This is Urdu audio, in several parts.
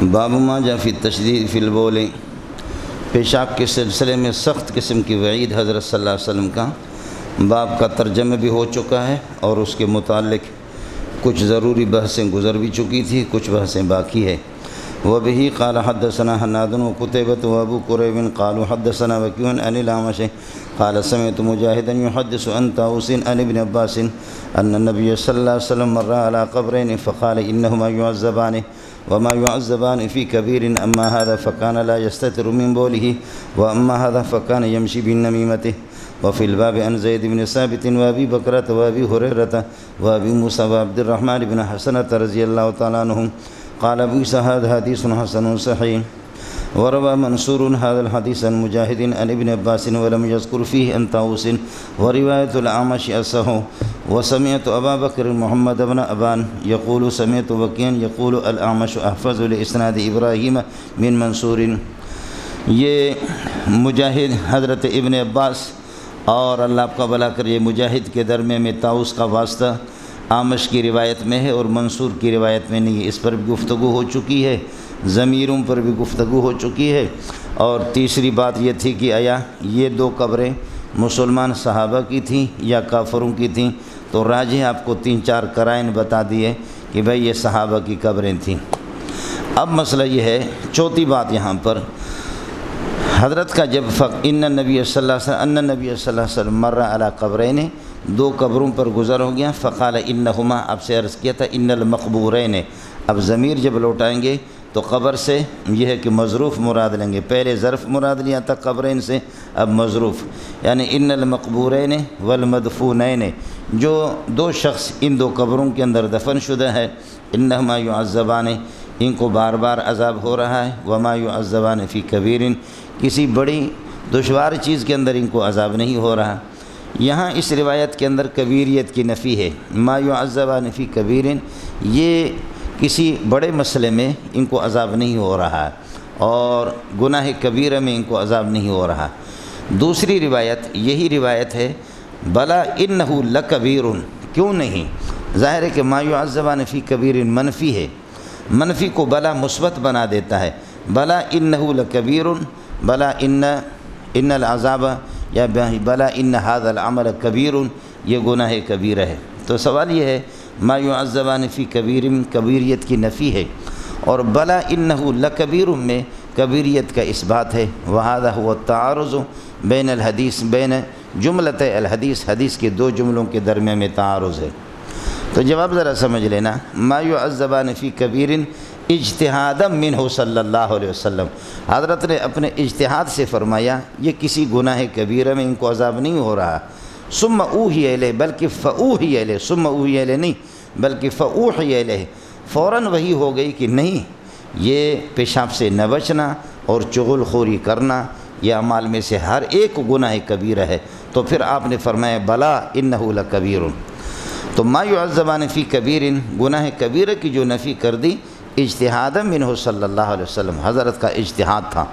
باب ما جاء فی التشدید فی البول، پیشاب کے سلسلے میں سخت قسم کی وعید حضرت صلی اللہ علیہ وسلم کا باب کا ترجمہ بھی ہو چکا ہے، اور اس کے متعلق کچھ ضروری بحثیں گزر بھی چکی تھی، کچھ بحثیں باقی ہے۔ وبه قال حدثنا حناد وقتيبة وابو كريب قالوا حدثنا وكيع عن الأعمش قال سمعت مجاهدا يحدث عن طاووس عن ابن عباس أن النبي صلى الله عليه وسلم مر على قبرين فقال إنهما يعذبان وما يعذبان في كبير، أما هذا فكان لا يستتر من بوله وأما هذا فكان يمشي بالنميمة۔ وفي الباب عن زيد بن ثابت وابي بكرة وابي هريرة وابي موسى وعبد الرحمن بن حسنة رضي الله تعالى عنهم قال ابو عيسى هذا حديث حسن صحيح۔ وروى منصور هذا الحديث عن مجاهد عن ابن عباس ولم يذكر فيه عن طاووس، ورواية الأعمش أصح۔ وسمعت أبا بكر محمد بن أبان يقول سمعت وكيعا يقول الأعمش أحفظ لإسناد إبراهيم من منصور۔ یہ مجاہد حضرت ابن عباس اور اللہ آپ کا بھلا کر، یہ مجاہد کے درمیان میں طاووس کا واسطہ اعمش کی روایت میں ہے اور منصور کی روایت میں نہیں ہے۔ اس پر بھی گفتگو ہو چکی ہے، ضمیروں پر بھی گفتگو ہو چکی ہے۔ اور تیسری بات یہ تھی کہ آیا یہ دو قبریں مسلمان صحابہ کی تھیں یا کافروں کی تھیں، تو راجح آپ کو 3-4 قرائن بتا دیے کہ بھئی یہ صحابہ کی قبریں تھیں۔ اب مسئلہ یہ ہے، چوتھی بات یہاں پر حضرت کا جب ان النبی صلی اللہ علیہ وسلم مر علی قبرین، دو قبروں پر گزر ہو گیا، فقال انہما، آپ سے عرض کیا تھا ان المقبورین، اب ضمیر جب لوٹائیں گے تو قبر سے یہ ہے کہ مظروف مراد لیں گے، پہلے ظرف مراد لیا تھا قبرین سے، اب مظروف، یعنی ان المقبورین والمدفونین، جو دو شخص ان دو قبروں کے اندر دفن شدہ ہے، انہما یعذبان، ان کو بار بار عذاب ہو رہا ہے، وما یعذبان فی کبیر، کسی بڑی دشوار چیز کے اندر ان کو عذاب نہیں ہو رہا۔ یہاں اس روایت کے اندر کبیریت کی نفی ہے، ما یعذبان فی کبیر، یہ کسی بڑے مسئلے میں ان کو عذاب نہیں ہو رہا ہے اور گناہ کبیرہ میں ان کو عذاب نہیں ہو رہا۔ دوسری روایت یہی روایت ہے، بلا انہ لکبیر، کیوں نہیں؟ ظاہر ہے کہ ما یعذبان فی کبیر منفی ہے، منفی کو بلا مثبت بنا دیتا ہے، بلا انہ لکبیر، بلا ان العذاب، یا بلا ان هذا العمل کبیر، یہ گناہ کبیرہ ہے۔ تو سوال یہ ہے ما یعذبان فی کبیر، کبیریت کی نفی ہے، اور بلا انہ لکبیر میں کبیریت کا اثبات ہے۔ وہذا هو التعارض بین الحدیث، بین جملۃ الحدیث، حدیث کے دو جملوں کے درمیان میں تعارض ہے۔ تو جواب ذرا سمجھ لینا، ما یعذبان فی کبیر اجتہادا منہ صلی اللہ علیہ وسلم، حضرت نے اپنے اجتہاد سے فرمایا یہ کسی گناہ کبیرہ میں ان کو عذاب نہیں ہو رہا۔ ثم اوحی الیہ، بلکہ فاوحی الیہ، ثم اوحی الیہ نہیں بلکہ فاوحی الیہ، فوراً وحی ہو گئی کہ نہیں، یہ پیشاب سے نہ بچنا اور چغل خوری کرنا یہ اعمال میں سے ہر ایک گناہ کبیرہ ہے۔ تو پھر آپ نے فرمایا بلا انہ لکبیر۔ تو ما یعذبان فی کبیر، گناہ کبیرہ کی جو نفی کر دی، اجتہاد منہ صلی اللہ علیہ وسلم، حضرت کا اجتہاد تھا،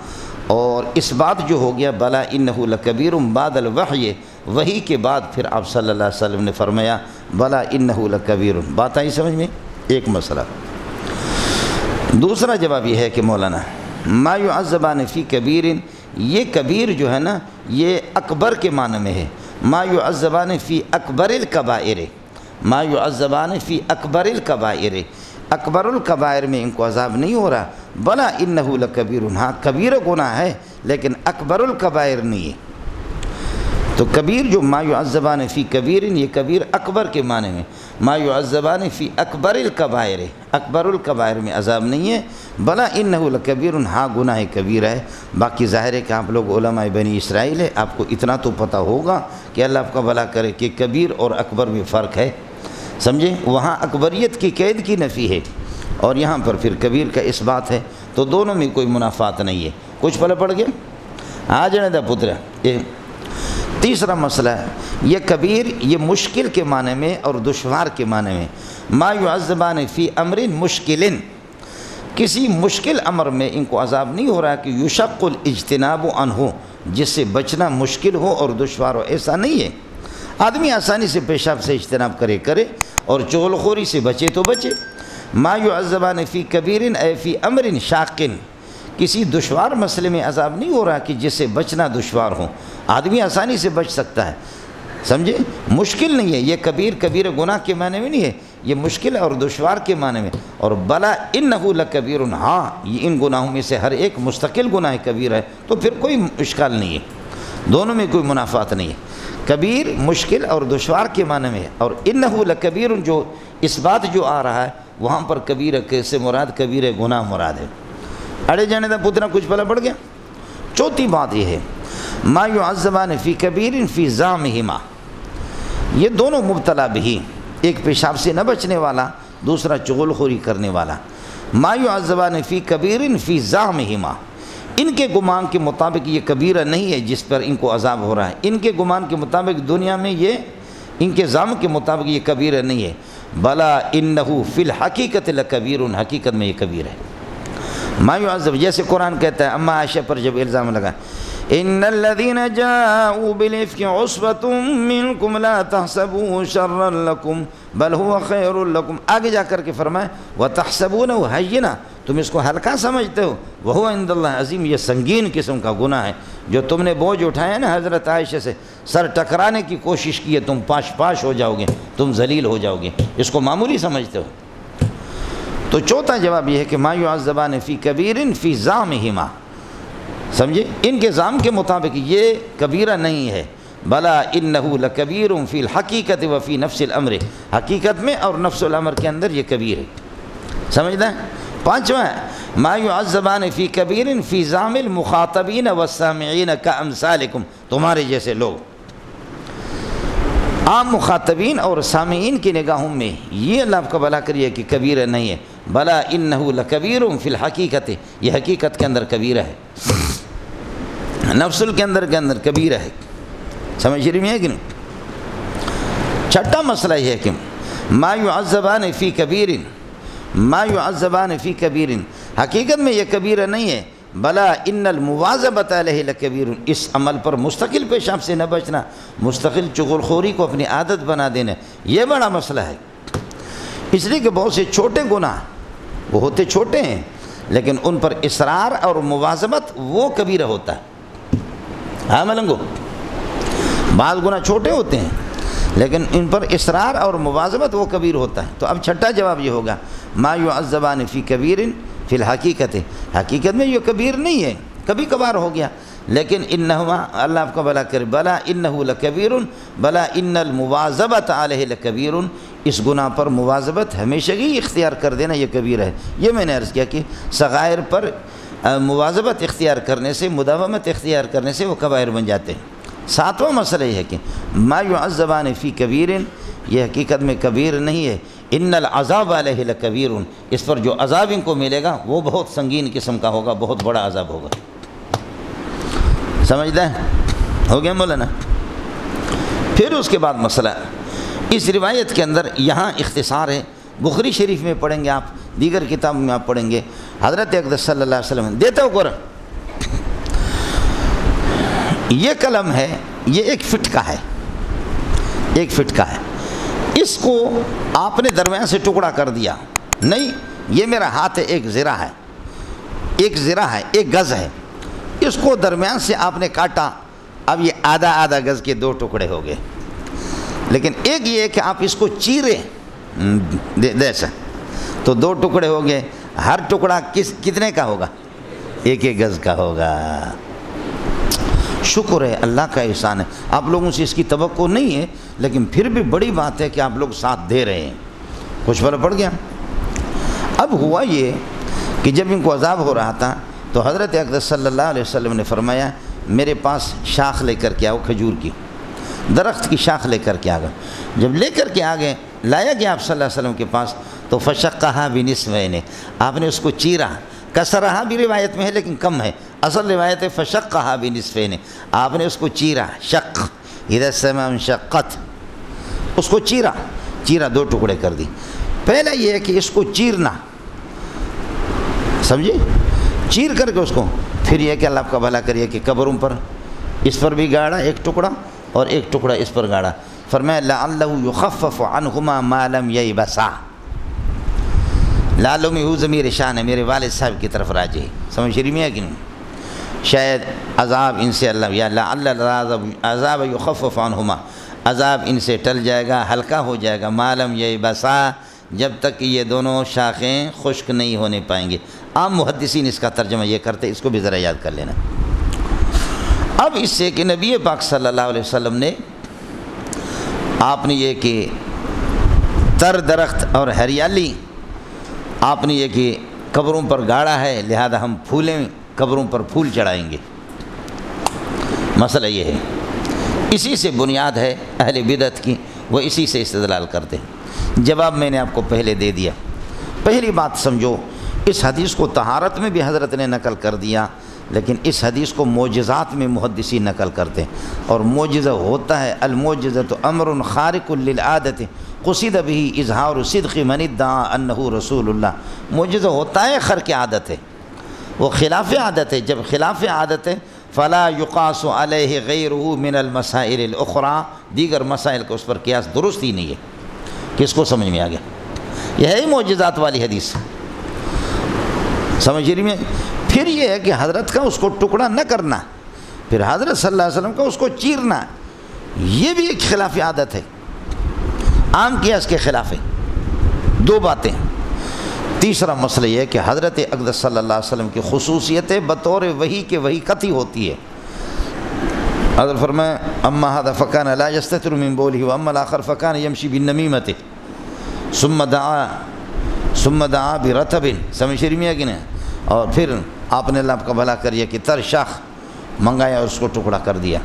اور اس بات جو ہو گیا بلا انہ لکبیر بعد الوحی، وحی کے بعد پھر آپ صلی اللہ علیہ وسلم نے فرمایا بلا انہ لکبیر۔ بات آئی سمجھ میں؟ ایک مسئلہ۔ دوسرا جواب یہ ہے کہ مولانا ما یعذبان فی کبیر، یہ کبیر جو ہے نا یہ اکبر کے معنی میں ہے، ما یعذبان فی اکبر الکبائر، ما یعذبان فی اکبر الکبائر، اکبر الکبائر میں ان کو عذاب نہیں ہو رہا، بلا انہ لکبیر، ہاں کبیر گناہ ہے لیکن اکبر الکبائر نہیں ہے۔ تو کبیر جو ما یعذبان فی کبیر، یہ کبیر اکبر کے معنی میں، ما یعذبان فی اکبر الکبائر، اکبر الکبائر میں عذاب نہیں ہے، بلا انہ لکبیر، ہاں گناہ کبیر ہے۔ باقی ظاہر ہے کہ آپ لوگ علماء بنی اسرائیل ہے، آپ کو اتنا تو پتہ ہوگا کہ اللہ آپ کا بھلا کرے کہ کبیر اور اکبر میں فرق ہے، سمجھے؟ وہاں اکبریت کی قید کی نفی ہے اور یہاں پر پھر کبیر کا اس بات ہے، تو دونوں میں کوئی منافات نہیں ہے۔ کچھ پلے پڑ گیا؟ آ جانے دا پتر۔ یہ تیسرا مسئلہ ہے، یہ کبیر یہ مشکل کے معنی میں اور دشوار کے معنی میں، ما یعذبان فی امر مشکل، کسی مشکل امر میں ان کو عذاب نہیں ہو رہا کہ یشق الاجتناب عنہ، جس سے بچنا مشکل ہو اور دشوار ہو، ایسا نہیں ہے۔ آدمی آسانی سے پیشاب سے اجتناب کرے اور چغل خوری سے بچے تو بچے، ما یعذبان فی کبیر اے فی امر شاق، کسی دشوار مسئلے میں عذاب نہیں ہو رہا کہ جس سے بچنا دشوار ہو، آدمی آسانی سے بچ سکتا ہے، سمجھے، مشکل نہیں ہے یہ کبیر گناہ کے معنی میں نہیں ہے، یہ مشکل اور دشوار کے معنی میں، اور بلا انہ لکبیر، ہاں یہ ان گناہوں میں سے ہر ایک مستقل گناہ کبیر ہے، تو پھر کوئی اشکال نہیں ہے، دونوں میں کوئی منافات نہیں ہے، کبیر مشکل اور دشوار کے معنی میں ہے، اور انہ لکبیر جو اس بات جو آ رہا ہے وہاں پر کبیر سے مراد کبیر گناہ مراد ہے۔ اڑے جانے دا پتنا کچھ پلا پڑ گیا۔ چوتھی بات یہ ہے ما یعذبان فی کبیر فی زعمہما، یہ دونوں مبتلا بھی، ایک پیشاب سے نہ بچنے والا، دوسرا چغل خوری کرنے والا۔ ما یعذبان فی کبیر فی زعمہما، ان کے گمان کے مطابق یہ کبیرہ نہیں ہے جس پر ان کو عذاب ہو رہا ہے، ان کے گمان کے مطابق دنیا میں یہ، ان کے زعم کے مطابق یہ کبیرہ نہیں ہے، بلا انہو فی الحقیقت لکبیر، حقیقت میں یہ کبیر ہے۔ ما یعذب، جیسے قرآن کہتا ہے اما عائشہ پر جب الزام لگا ان الذین جاؤوا بالافک عصبۃ منکم لا تحسبوه شرا لکم بل هو خیر لکم، آگے جا کر کے فرمائے وتحسبونه هینا، تم اس کو ہلکا سمجھتے ہو، وهو عند اللہ عظیم، یہ سنگین قسم کا گناہ ہے جو تم نے بوجھ اٹھایا نا حضرت عائشہ سے، سر ٹکرانے کی کوشش کی ہے، تم پاش ہو جاؤ گے، تم ذلیل ہو جاؤ گے، اس کو معمولی سمجھتے ہو۔ تو چوتھا جواب یہ ہے کہ ما یعذبان فی کبیر فی زعمہما، سمجھے، ان کے زعم کے مطابق یہ کبیرہ نہیں ہے، بلا انہ لکبیر فی الحقیقت و فی نفس الامر، حقیقت میں اور نفس الامر کے اندر یہ کبیر ہے، سمجھنا ہے۔ پانچواں ہے ما یعذبان فی کبیر فی زعم المخاطبین والسامعین کامثالکم، تمہارے جیسے لوگ، عام مخاطبین اور سامعین کی نگاہوں میں یہ اللہ آپ کا بھلا کریے کہ کبیرہ نہیں ہے، بلا انہ لکبیر فی الحقیقت، یہ حقیقت کے اندر کبیرہ ہے، نفس کے اندر کبیرہ ہے، سمجھ رہی ہے کہ نہیں۔ چھٹا مسئلہ یہ ہے کہ ما یعذبان فی کبیر، ما یعذبان فی کبیر، حقیقت میں یہ کبیرہ نہیں ہے، بلا ان المواظبۃ علیہ لکبیر، اس عمل پر مستقل پیشاب سے نہ بچنا، مستقل چغل خوری کو اپنی عادت بنا دینا، یہ بڑا مسئلہ ہے، اس لیے کہ بہت سے چھوٹے گناہ وہ ہوتے چھوٹے ہیں لیکن ان پر اصرار اور مواظبت وہ کبیرہ ہوتا ہے، ہاں ملنگو، بعض گناہ چھوٹے ہوتے ہیں لیکن ان پر اصرار اور مواظبت وہ کبیر ہوتا ہے۔ تو اب چھٹا جواب یہ ہوگا ما یعذبان فی کبیر فی الحقیقت، حقیقت میں یہ کبیر نہیں ہے، کبھی کبھار ہو گیا، لیکن انہما، اللہ آپ کا بھلا کرے، بلا انہ لکبیر بلا ان المواظبۃ علیہ لکبیر، اس گناہ پر مواظبت ہمیشگی اختیار کر دینا یہ کبیر ہے۔ یہ میں نے عرض کیا کہ صغائر پر مواظبت اختیار کرنے سے، مداومت اختیار کرنے سے وہ کبائر بن جاتے ہیں۔ ساتواں مسئلہ یہ ہے کہ ما یعذبان فی کبیر، یہ حقیقت میں کبیر نہیں ہے، ان العذاب علیہ لکبیر، اس پر جو عذاب ان کو ملے گا وہ بہت سنگین قسم کا ہوگا، بہت بڑا عذاب ہوگا، سمجھتا ہے؟ ہو گیا مولانا؟ پھر اس کے بعد مسئلہ اس روایت کے اندر یہاں اختصار ہے، بخاری شریف میں پڑھیں گے آپ، دیگر کتابوں میں آپ پڑھیں گے، حضرت اقدس صلی اللہ علیہ وسلم دیتا ہو قرآن، یہ قلم ہے، یہ ایک فٹ کا ہے، ایک فٹ کا ہے، اس کو آپ نے درمیان سے ٹکڑا کر دیا، نہیں یہ میرا ہاتھ ہے، ایک ذرا ہے، ایک ذرا ہے، ایک گز ہے، اس کو درمیان سے آپ نے کاٹا، اب یہ آدھا گز کے دو ٹکڑے ہو گئے، لیکن ایک یہ ہے کہ آپ اس کو چیریں جیسا تو دو ٹکڑے ہو گئے، ہر ٹکڑا کتنے کا ہوگا؟ ایک گز کا ہوگا۔ شکر ہے، اللہ کا احسان ہے، آپ لوگوں سے اس کی توقع نہیں ہے لیکن پھر بھی بڑی بات ہے کہ آپ لوگ ساتھ دے رہے ہیں، کچھ فرق پڑ گیا۔ اب ہوا یہ کہ جب ان کو عذاب ہو رہا تھا تو حضرت اقدس صلی اللہ علیہ وسلم نے فرمایا میرے پاس شاخ لے کر کے آؤ، کھجور کی، درخت کی شاخ لے کر کے آ گئے، جب لے کر کے آ گئے، لایا گیا آپ صلی اللہ علیہ وسلم کے پاس تو فشقھا بنصفین، آپ نے اس کو چیرا، کسرھا بھی روایت میں ہے لیکن کم ہے، اصل روایت ہے فشقھا بنصفین، آپ نے اس کو چیرا، شق اذا السماء انشقت، اس کو چیرا دو ٹکڑے کر دی۔ پہلا یہ ہے کہ اس کو چیرنا، سمجھے، چیر کر کے اس کو، پھر یہ کہ اللہ آپ کا بھلا کریے کہ قبروں پر اس پر بھی گاڑا ایک ٹکڑا اور ایک ٹکڑا اس پر گاڑا، فرمایا لعلہ یخفف عنہما ما لم ییبسا، لالوں میں ہو ضمیر شان ہے، میرے والد صاحب کی طرف راجع ہے، سمجھ رہی ہے کہ نہیں؟ شاید عذاب ان سے اللہ یا اللہ عذاب یخفف عنہما، عذاب ان سے ٹل جائے گا، ہلکا ہو جائے گا، معلوم یہ بسا، جب تک کہ یہ دونوں شاخیں خشک نہیں ہونے پائیں گے۔ عام محدثین اس کا ترجمہ یہ کرتے، اس کو بھی ذرا یاد کر لینا۔ اب اس سے کہ نبی پاک صلی اللہ علیہ وسلم نے آپ نے یہ کہ تر درخت اور ہریالی آپ نے یہ کہ قبروں پر گاڑا ہے، لہذا ہم پھولیں قبروں پر پھول چڑھائیں گے، مسئلہ یہ ہے۔ اسی سے بنیاد ہے اہل بدعت کی، وہ اسی سے استدلال کرتے ہیں۔ جواب میں نے آپ کو پہلے دے دیا۔ پہلی بات سمجھو، اس حدیث کو طہارت میں بھی حضرت نے نقل کر دیا، لیکن اس حدیث کو معجزات میں محدثین نقل کرتے ہیں، اور معجزہ ہوتا ہے المعجزۃ امر خارق للعادت قصد به اظہار صدق من ادعى انہ رسول اللہ۔ معجزہ ہوتا ہے خرق عادت ہے، وہ خلاف عادت ہے، جب خلاف عادت ہے فلا یقاس علیہ غیرہ من المسائل الاخرى، دیگر مسائل کا اس پر قیاس درست ہی نہیں ہے۔ کس کو سمجھ میں آ گیا؟ یہ ہے ہی معجزات والی حدیث، سمجھ رہی میں؟ پھر یہ ہے کہ حضرت کا اس کو ٹکڑا نہ کرنا، پھر حضرت صلی اللہ علیہ وسلم کا اس کو چیرنا، یہ بھی ایک خلاف عادت ہے، عام قیاس کے خلاف ہے۔ دو باتیں۔ تیسرا مسئلہ یہ ہے کہ حضرت اقدس صلی اللہ علیہ وسلم کی خصوصیت بطور وحی کے وحی قطعی ہوتی ہے۔ حضرت فرمایا اما هذا فكان لا يستتر من بوله واما الاخر فكان يمشي بالنميمه ثم دعا برطب، سمجھ رہی ہے کہ نہیں؟ اور پھر آپ نے اللہ کا بھلا کریے کہ تر شاخ منگایا اور اس کو ٹکڑا کر دیا۔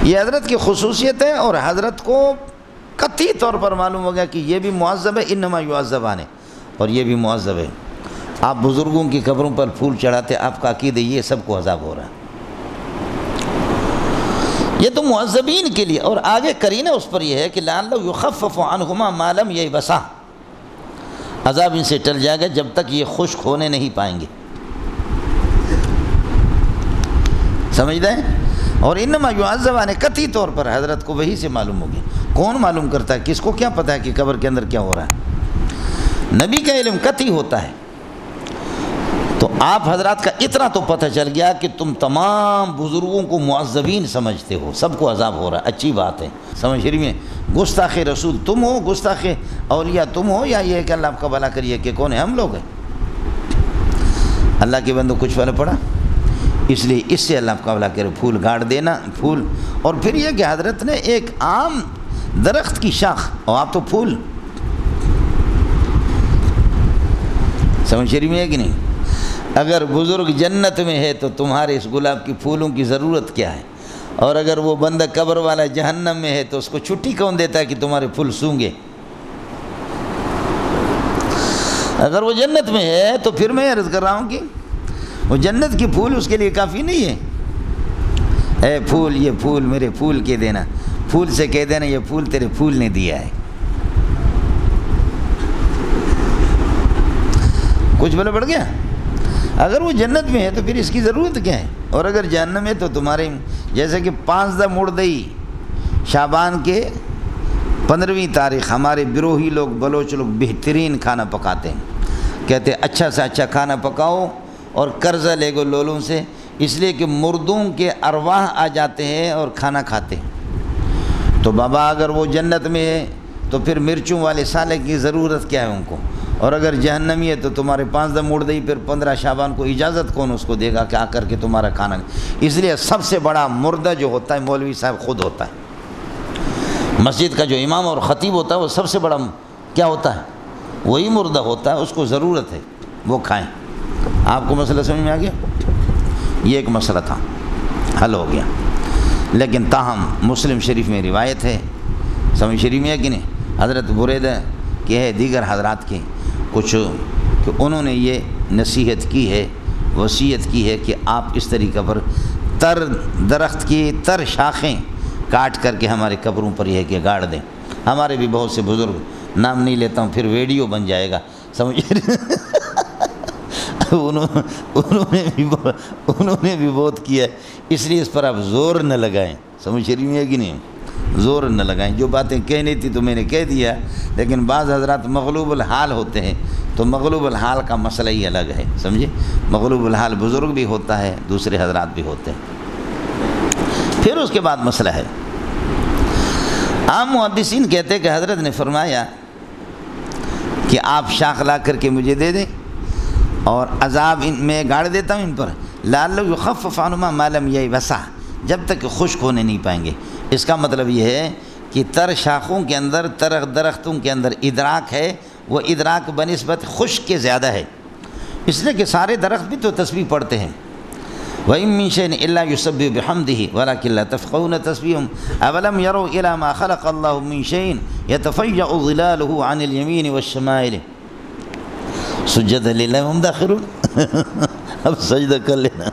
یہ حضرت کی خصوصیت ہے، اور حضرت کو قطعی طور پر معلوم ہو گیا کہ یہ بھی معذب ہے، انما یعذبان، اور یہ بھی معذب ہے۔ آپ بزرگوں کی قبروں پر پھول چڑھاتے، آپ کا عقیدہ یہ سب کو عذاب ہو رہا ہے، یہ تو معذبین کے لیے۔ اور آگے کرینہ اس پر یہ ہے کہ لعلہ یخفف عنہما ما لم یبسا، عذاب ان سے ٹل جائے گا جب تک یہ خشک ہونے نہیں پائیں گے، سمجھتے ہیں؟ اور انما یعذبان قطعی طور پر حضرت کو وہی سے معلوم ہوگی۔ کون معلوم کرتا ہے؟ کس کو کیا پتہ ہے کہ قبر کے اندر کیا ہو رہا ہے؟ نبی کا علم قطعی ہوتا ہے۔ تو آپ حضرات کا اتنا تو پتہ چل گیا کہ تم تمام بزرگوں کو معذبین سمجھتے ہو، سب کو عذاب ہو رہا ہے، اچھی بات ہے، سمجھ رہی میں؟ گستاخ رسول تم ہو، گستاخ اولیاء تم ہو، یا یہ کہ اللہ آپ کا بھلا کریے کہ کون ہے؟ ہم لوگ ہیں۔ اللہ کے بندو کچھ فرق پڑا؟ اس لیے اس سے اللہ آپ کا بھلا کرے، پھول گاڑ دینا، پھول۔ اور پھر یہ کہ حضرت نے ایک عام درخت کی شاخ، اور آپ تو پھول، سمجھ رہی میں ہے کہ نہیں؟ اگر بزرگ جنت میں ہے تو تمہارے اس گلاب کی پھولوں کی ضرورت کیا ہے؟ اور اگر وہ بندہ قبر والا جہنم میں ہے تو اس کو چھٹی کون دیتا ہے کہ تمہارے پھول سونگے؟ اگر وہ جنت میں ہے تو پھر میں عرض کر رہا ہوں کہ وہ جنت کی پھول اس کے لیے کافی نہیں ہے۔ اے پھول، یہ پھول میرے پھول کے دینا، پھول سے کہہ دینا یہ پھول تیرے پھول نے دیا ہے۔ کچھ بولے پڑ گیا؟ اگر وہ جنت میں ہے تو پھر اس کی ضرورت کیا ہے؟ اور اگر جہنم ہے تو تمہارے جیسے کہ 15 مردئی شعبان کے 15ویں تاریخ ہمارے بروہی لوگ، بلوچ لوگ بہترین کھانا پکاتے ہیں، کہتے ہیں اچھا سے اچھا کھانا پکاؤ اور قرضہ لے گو لولوں سے، اس لیے کہ مردوں کے ارواح آ جاتے ہیں اور کھانا کھاتے ہیں۔ تو بابا اگر وہ جنت میں ہے تو پھر مرچوں والے سالے کی ضرورت کیا ہے ان کو؟ اور اگر جہنمی ہے تو تمہارے 15 مردئی پھر 15 شعبان کو اجازت کون اس کو دے گا کہ آ کر کے تمہارا کھانا؟ اس لیے سب سے بڑا مردہ جو ہوتا ہے مولوی صاحب خود ہوتا ہے۔ مسجد کا جو امام اور خطیب ہوتا ہے وہ سب سے بڑا کیا ہوتا ہے؟ وہی مردہ ہوتا ہے، اس کو ضرورت ہے وہ کھائیں۔ آپ کو مسئلہ سمجھ میں آ گیا؟ یہ ایک مسئلہ تھا، حل ہو گیا۔ لیکن تاہم مسلم شریف میں روایت ہے، سمجھ شریف میں ہے کہ نہیں؟ حضرت بریدہ کہ ہے دیگر حضرات کے کچھ کہ انہوں نے یہ نصیحت کی ہے، وصیت کی ہے کہ آپ اس طریقہ پر تر درخت کی تر شاخیں کاٹ کر کے ہمارے قبروں پر یہ کہ گاڑ دیں۔ ہمارے بھی بہت سے بزرگ، نام نہیں لیتا ہوں پھر ویڈیو بن جائے گا، سمجھ انہوں نے بھی بہت کیا ہے، اس لیے اس پر آپ زور نہ لگائیں، سمجھ رہی ہے کہ نہیں؟ زور نہ لگائیں، جو باتیں کہنی تھی تو میں نے کہہ دیا، لیکن بعض حضرات مغلوب الحال ہوتے ہیں، تو مغلوب الحال کا مسئلہ ہی الگ ہے، سمجھے؟ مغلوب الحال بزرگ بھی ہوتا ہے، دوسرے حضرات بھی ہوتے ہیں۔ پھر اس کے بعد مسئلہ ہے، عام محدثین کہتے ہیں کہ حضرت نے فرمایا کہ آپ شاخ لا کر کے مجھے دے دیں اور عذاب میں گاڑ دیتا ہوں ان پر، لعلہ یخفف عنہما ما لم ییبسا، جب تک کہ خشک ہونے نہیں پائیں گے۔ اس کا مطلب یہ ہے کہ تر شاخوں کے اندر، تر درختوں کے اندر ادراک ہے، وہ ادراک بنسبت خشک کے زیادہ ہے، اس لیے کہ سارے درخت بھی تو تسبیح پڑھتے ہیں۔ وَإِن مِّن شَيْءٍ إِلَّا يُسَبِّحُ بِحَمْدِهِ وَلَٰكِن لَّا تَفْقَهُونَ تَسْبِيحَهُمْ أَوَلَمْ يَرَوْا إِلَىٰ مَا خَلَقَ اللَّهُ مِّن شَيْءٍ يَتَفَيَّأُ ظِلَالُهُ عَنِ الْيَمِينِ وَالشَّمَائِلِ سُجَّدًا لِلَّهِ وَهُمْ دَاخِرُونَ۔ اب سجدہ کر لینا۔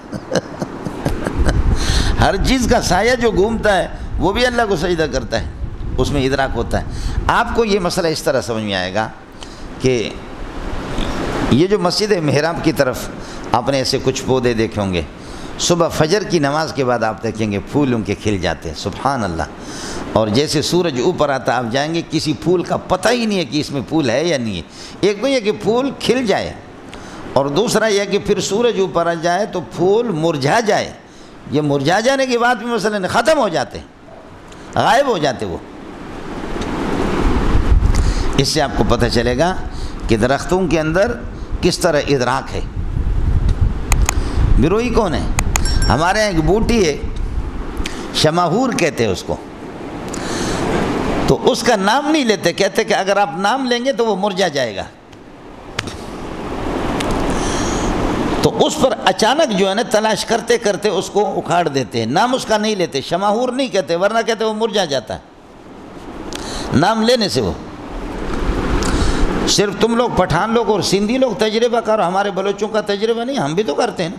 ہر چیز کا سایہ جو گھومتا ہے وہ بھی اللہ کو سجدہ کرتا ہے، اس میں ادراک ہوتا ہے۔ آپ کو یہ مسئلہ اس طرح سمجھ میں آئے گا کہ یہ جو مسجد محراب کی طرف آپ نے ایسے کچھ پودے دیکھے ہوں گے، صبح فجر کی نماز کے بعد آپ دیکھیں گے پھول ان کے کھل جاتے ہیں، سبحان اللہ۔ اور جیسے سورج اوپر آتا آپ جائیں گے، کسی پھول کا پتہ ہی نہیں ہے کہ اس میں پھول ہے یا نہیں ہے۔ ایک تو یہ کہ پھول کھل جائے، اور دوسرا یہ کہ پھر سورج اوپر آ جائے تو پھول مرجھا جائے۔ یہ مرجھا جانے کے بعد بھی مثلا ختم ہو جاتے ہیں، غائب ہو جاتے وہ۔ اس سے آپ کو پتہ چلے گا کہ درختوں کے اندر کس طرح ادراک ہے۔ بروئی کون ہے؟ ہمارے یہاں ایک بوٹی ہے، شماہور کہتے ہیں اس کو، تو اس کا نام نہیں لیتے، کہتے کہ اگر آپ نام لیں گے تو وہ مرجھا جائے گا۔ تو اس پر اچانک جو ہے نا تلاش کرتے کرتے اس کو اکھاڑ دیتے ہیں، نام اس کا نہیں لیتے، شماہور نہیں کہتے، ورنہ کہتے وہ مرجھا جاتا ہے نام لینے سے۔ وہ صرف تم لوگ پٹھان لوگ اور سندھی لوگ تجربہ کرو، ہمارے بلوچوں کا تجربہ نہیں، ہم بھی تو کرتے ہیں نا۔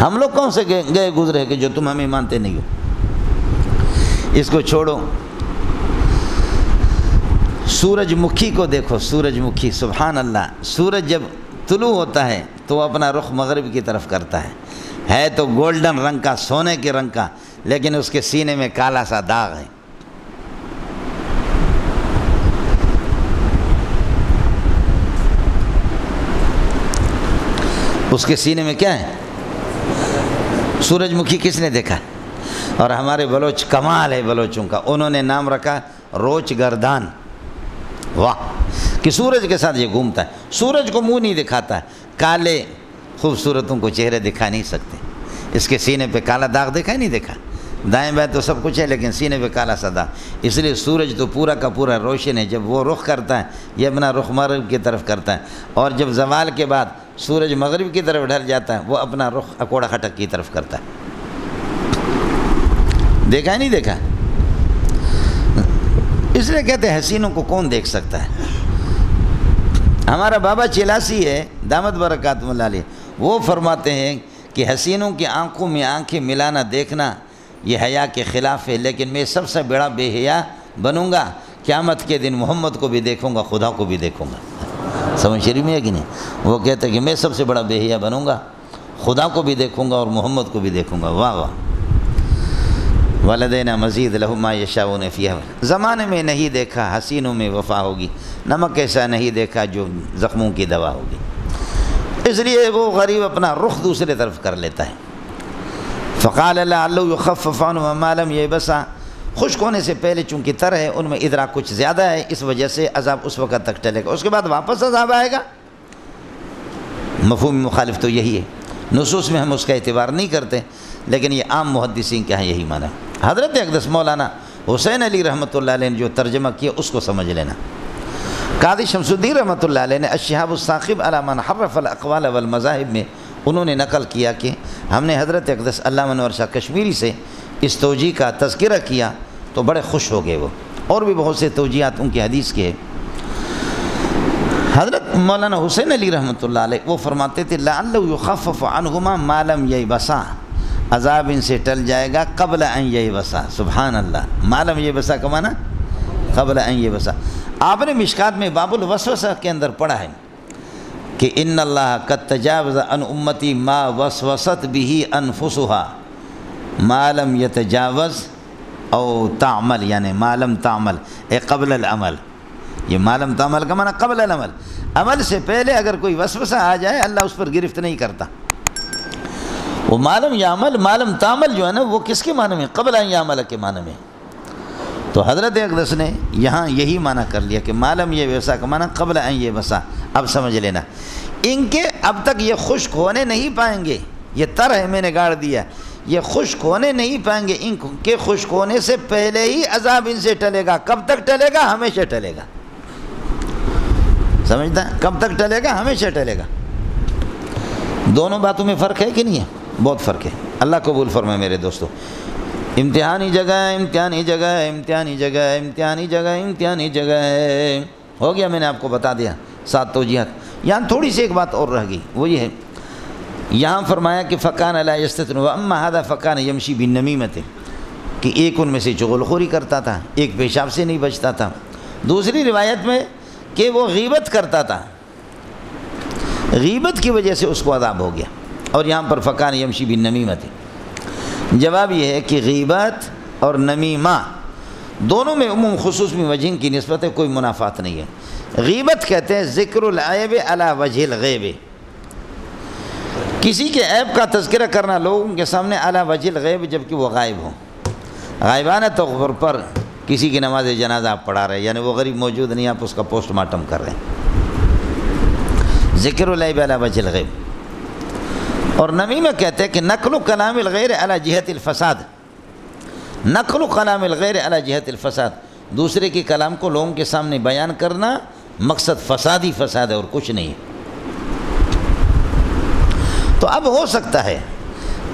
ہم لوگ کون سے گئے گزرے کہ جو تم ہمیں مانتے نہیں ہو۔ اس کو چھوڑو، سورج مکھی کو دیکھو، سورج مکھی، سبحان اللہ۔ سورج جب طلوع ہوتا ہے تو وہ اپنا رخ مغرب کی طرف کرتا ہے تو گولڈن رنگ کا، سونے کے رنگ کا، لیکن اس کے سینے میں کالا سا داغ ہے۔ اس کے سینے میں کیا ہے؟ سورج مکھی کس نے دیکھا؟ اور ہمارے بلوچ، کمال ہے بلوچوں کا، انہوں نے نام رکھا روچ گردان۔ واہ، کہ سورج کے ساتھ یہ گھومتا ہے، سورج کو منہ نہیں دکھاتا ہے، کالے خوبصورتوں کو چہرے دکھا نہیں سکتے۔ اس کے سینے پہ کالا داغ دیکھا ہی نہیں دیکھا، دائیں بائیں تو سب کچھ ہے لیکن سینے پہ کالا سا داغ۔ اس لیے سورج تو پورا کا پورا روشن ہے، جب وہ رخ کرتا ہے یہ اپنا رخ مغرب کی طرف کرتا ہے، اور جب زوال کے بعد سورج مغرب کی طرف ڈھل جاتا ہے وہ اپنا رخ اکوڑا کھٹک کی طرف کرتا ہے۔ دیکھا ہی نہیں دیکھا؟ اس لیے کہتے ہیں حسینوں کو کون دیکھ سکتا ہے۔ ہمارا بابا چلاسی ہے دامت برکاتہ اللہ علیہ، وہ فرماتے ہیں کہ حسینوں کی آنکھوں میں آنکھیں ملانا دیکھنا یہ حیا کے خلاف ہے، لیکن میں سب سے بڑا بے حیا بنوں گا، قیامت کے دن محمد کو بھی دیکھوں گا، خدا کو بھی دیکھوں گا۔ سمجھ شریف میں ہے کہ نہیں؟ وہ کہتے ہیں کہ میں سب سے بڑا بے حیا بنوں گا، خدا کو بھی دیکھوں گا اور محمد کو بھی دیکھوں گا۔ واہ واہ۔ وَلَدَيْنَا مَزِيدٌ لَهُم مَّا يَشَاءُونَ فِيهَا۔ زمانے میں نہیں دیکھا حسینوں میں وفا ہوگی، نمک ایسا نہیں دیکھا جو زخموں کی دوا ہوگی۔ اس لیے وہ غریب اپنا رخ دوسرے طرف کر لیتا ہے۔ فَقَالَ لَعَلَّهُ يُخَفَّفُ عَنْهُ مَا لَمْ يَيْبَسْ۔ خشک ہونے سے پہلے چونکہ تر ہے، ان میں ادراک کچھ زیادہ ہے، اس وجہ سے عذاب اس وقت تک ٹلے گا، اس کے بعد واپس عذاب آئے گا۔ مفہوم مخالف تو یہی ہے، نصوص میں ہم اس کا اعتبار نہیں کرتے، لیکن یہ عام محدثین کا ہے یہی معنی۔ حضرت اقدس مولانا حسین علی رحمۃ اللہ علیہ نے جو ترجمہ کیا اس کو سمجھ لینا۔ قاضی شمس الدین رحمۃ اللہ علیہ نے الشہاب الثاقب علی من حرف الاقوال والمذاہب میں انہوں نے نقل کیا کہ ہم نے حضرت اقدس علامہ انور شاہ کشمیری سے اس توجیہ کا تذکرہ کیا تو بڑے خوش ہو گئے وہ، اور بھی بہت سے توجیہات ان کی حدیث کے۔ حضرت مولانا حسین علی رحمۃ اللہ علیہ وہ فرماتے تھے لعلہ یخفف عنہما ما لم ییبسا، عذاب ان سے ٹل جائے گا قبل ان ییبسا۔ سبحان اللہ، ما لم ییبسا کا معنی قبل ان ییبسا۔ آپ نے مشکات میں باب الوسوسہ کے اندر پڑھا ہے کہ ان اللہ قد تجاوز عن امتی ما وسوست به انفسها، معلم یتجاوز او تعمل، یعنی معلم تعمل اے قبل العمل. یہ معلم تعمل کا معنی قبل العمل، عمل سے پہلے اگر کوئی وسوسہ آ جائے اللہ اس پر گرفت نہیں کرتا. وہ معلم یعمل، معلم تعمل جو ہے نا وہ کس کے معنی میں؟ قبل ان یعمل کے معنی میں. تو حضرت اقدس نے یہاں یہی معنی کر لیا کہ معلم یہ ویسا کا معنی قبل ان یہ وسا. اب سمجھ لینا، ان کے اب تک یہ خشک ہونے نہیں پائیں گے. یہ تر ہے، میں نے گاڑ دیا، یہ خشک ہونے نہیں پائیں گے. ان کے خشک ہونے سے پہلے ہی عذاب ان سے ٹلے گا. کب تک ٹلے گا؟ ہمیشہ ٹلے گا. سمجھتا ہے؟ کب تک ٹلے گا؟ ہمیشہ ٹلے گا. دونوں باتوں میں فرق ہے کہ نہیں ہے؟ بہت فرق ہے. اللہ قبول فرمائے میرے دوستو. امتحانی جگہ ہے، امتحانی جگہ ہے، امتحانی جگہ ہے، امتحانی جگہ ہے، امتحانی جگہ ہے. ہو گیا، میں نے آپ کو بتا دیا 7 توجیہات. یہاں تھوڑی سی ایک بات اور رہ گئی، وہ یہ ہے، یہاں فرمایا کہ فکان لا یستتر واما ھذا فکان یمشی بالنمیمۃ، کہ ایک ان میں سے چغل خوری کرتا تھا، ایک پیشاب سے نہیں بچتا تھا. دوسری روایت میں کہ وہ غیبت کرتا تھا، غیبت کی وجہ سے اس کو عذاب ہو گیا. اور یہاں پر فکان یمشی بالنمیمۃ. جواب یہ ہے کہ غیبت اور نمیمہ دونوں میں عموم خصوص میں وجہ کی نسبت ہے، کوئی منافات نہیں ہے. غیبت کہتے ہیں ذکر العیب علی وجہ الغیب، کسی کے عیب کا تذکرہ کرنا لوگوں کے سامنے علی وجہ الغیب، جبکہ وہ غائب ہوں. غائبانہ طور پر کسی کی نماز جنازہ آپ پڑھا رہے ہیں، یعنی وہ غریب موجود نہیں، آپ اس کا پوسٹ مارٹم کر رہے ہیں. ذکر العیب علی وجہ الغیب. اور نمیمہ کہتے ہیں کہ نقل کلام الغیر علی جہت الفساد، نقل کلام الغیر علی جہت الفساد، دوسرے کے کلام کو لوگوں کے سامنے بیان کرنا مقصد فساد ہی فساد ہے اور کچھ نہیں ہے. تو اب ہو سکتا ہے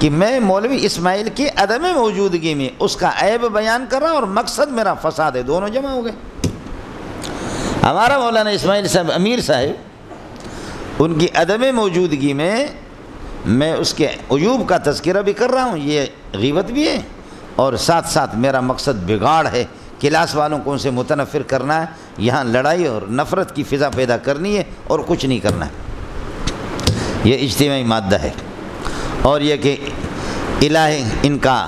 کہ میں مولوی اسماعیل کی عدم موجودگی میں اس کا عیب بیان کر رہا ہوں اور مقصد میرا فساد ہے، دونوں جمع ہو گئے. ہمارا مولانا اسماعیل صاحب امیر صاحب، ان کی عدم موجودگی میں اس کے عیوب کا تذکرہ بھی کر رہا ہوں، یہ غیبت بھی ہے، اور ساتھ ساتھ میرا مقصد بگاڑ ہے، کلاس والوں کو ان سے متنفر کرنا ہے، یہاں لڑائی اور نفرت کی فضا پیدا کرنی ہے اور کچھ نہیں کرنا ہے. یہ اجتماعی مادہ ہے. اور یہ کہ الہ ان کا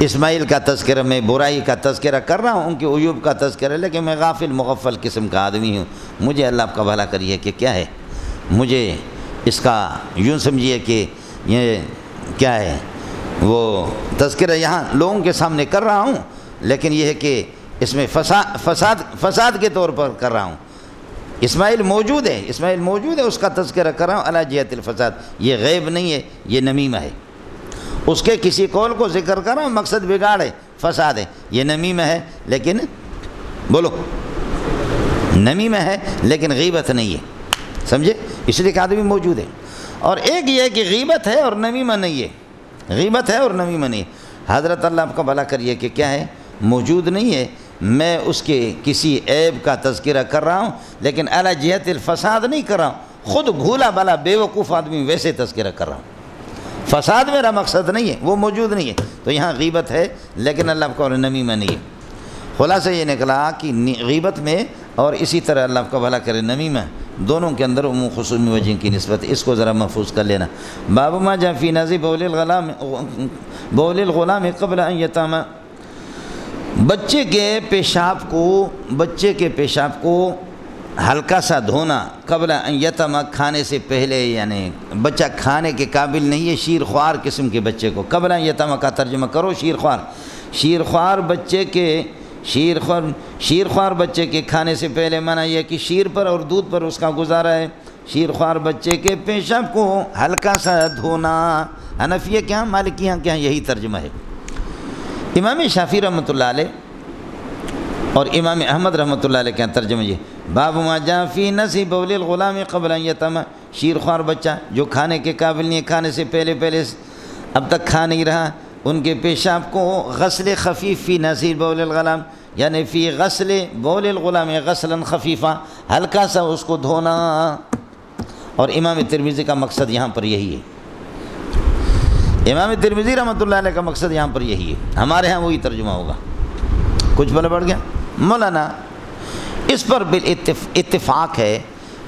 اسماعیل کا تذکرہ، میں برائی کا تذکرہ کر رہا ہوں، ان کے عیوب کا تذکرہ، لیکن میں غافل مغفل قسم کا آدمی ہوں. مجھے اللہ آپ کا بھلا کریے کہ کیا ہے، مجھے اس کا یوں سمجھیے کہ یہ کیا ہے، وہ تذکرہ یہاں لوگوں کے سامنے کر رہا ہوں، لیکن یہ ہے کہ اس میں فساد کے طور پر کر رہا ہوں. اسماعیل موجود ہے، اسماعیل موجود ہے، اس کا تذکرہ کر رہا ہوں علی جہت الفساد. یہ غیب نہیں ہے، یہ نمیمہ ہے. اس کے کسی قول کو ذکر کر رہا ہوں، مقصد بگاڑ ہے، فساد ہے، یہ نمیمہ ہے. لیکن بولو، نمیمہ ہے لیکن غیبت نہیں ہے. سمجھے؟ اس لیے کہ آدمی موجود ہے. اور ایک یہ ہے کہ غیبت ہے اور نمیمہ نہیں ہے، غیبت ہے اور نمیمہ نہیں ہے. حضرت اللہ آپ کا بھلا کریے کہ کیا ہے، موجود نہیں ہے، میں اس کے کسی عیب کا تذکرہ کر رہا ہوں، لیکن علی جہت الفساد نہیں کر رہا ہوں. خود بھولا بھلا بیوقوف آدمی ویسے تذکرہ کر رہا ہوں. فساد میرا مقصد نہیں ہے، وہ موجود نہیں ہے. تو یہاں غیبت ہے لیکن اللہ آپ کا نمیمہ نہیں ہے. خلاصہ یہ نکلا کہ غیبت میں اور اسی طرح اللہ آپ کا بھلا کرے نمیمہ، دونوں کے اندر عموم خصوص وجہ کی نسبت. اس کو ذرا محفوظ کر لینا. باب ما جاء فی نزی بول الغلام قبل ان یتام، بچے کے پیشاب کو ہلکا سا دھونا قبل ان یتم، کھانے سے پہلے، یعنی بچہ کھانے کے قابل نہیں ہے، شیر خوار قسم کے بچے کو. قبل ان یتم کا ترجمہ کرو شیر خوار. شیر خوار بچے کے کھانے سے پہلے معنی یہ کہ شیر پر اور دودھ پر اس کا گزارا ہے. شیر خوار بچے کے پیشاب کو ہلکا سا دھونا. حنفیہ کے ہاں، مالکیہ کے ہاں یہی ترجمہ ہے. امام شافعی رحمۃ اللہ علیہ اور امام احمد رحمۃ اللہ علیہ کے ہاں ترجمہ یہ، باب ما جاء فی نسی بول الغلام قبل ان یتم، شیر خوار بچہ جو کھانے کے قابل نہیں ہے، کھانے سے پہلے اب تک کھا نہیں رہا، ان کے پیشاب کو غسل خفیف فی نسی بول الغلام، یعنی فی غسل بول الغلام غسلا خفیفہ، ہلکا سا اس کو دھونا. اور امام ترمذی کا مقصد یہاں پر یہی ہے. امام ترمذی رحمۃ اللہ علیہ کا مقصد یہاں پر یہی ہے. ہمارے ہاں وہی ترجمہ ہوگا. کچھ بلا بڑھ گیا مولانا. اس پر اتفاق ہے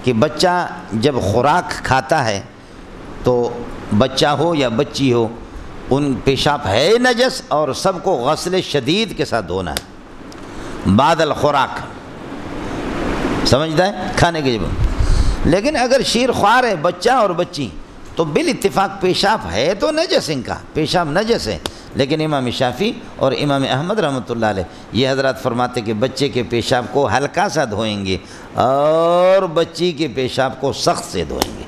کہ بچہ جب خوراک کھاتا ہے تو بچہ ہو یا بچی ہو، ان پیشاب ہے نجس اور سب کو غسل شدید کے ساتھ دھونا ہے بعد الخوراک، سمجھتا ہے، کھانے کے جب۔ لیکن اگر شیر خوار ہے بچہ اور بچی تو بالاتفاق پیشاب ہے تو نجس، ان کا پیشاب نجس ہے، لیکن امام شافعی اور امام احمد رحمۃ اللہ علیہ یہ حضرات فرماتے کہ بچے کے پیشاب کو ہلکا سا دھوئیں گے اور بچی کے پیشاب کو سخت سے دھوئیں گے۔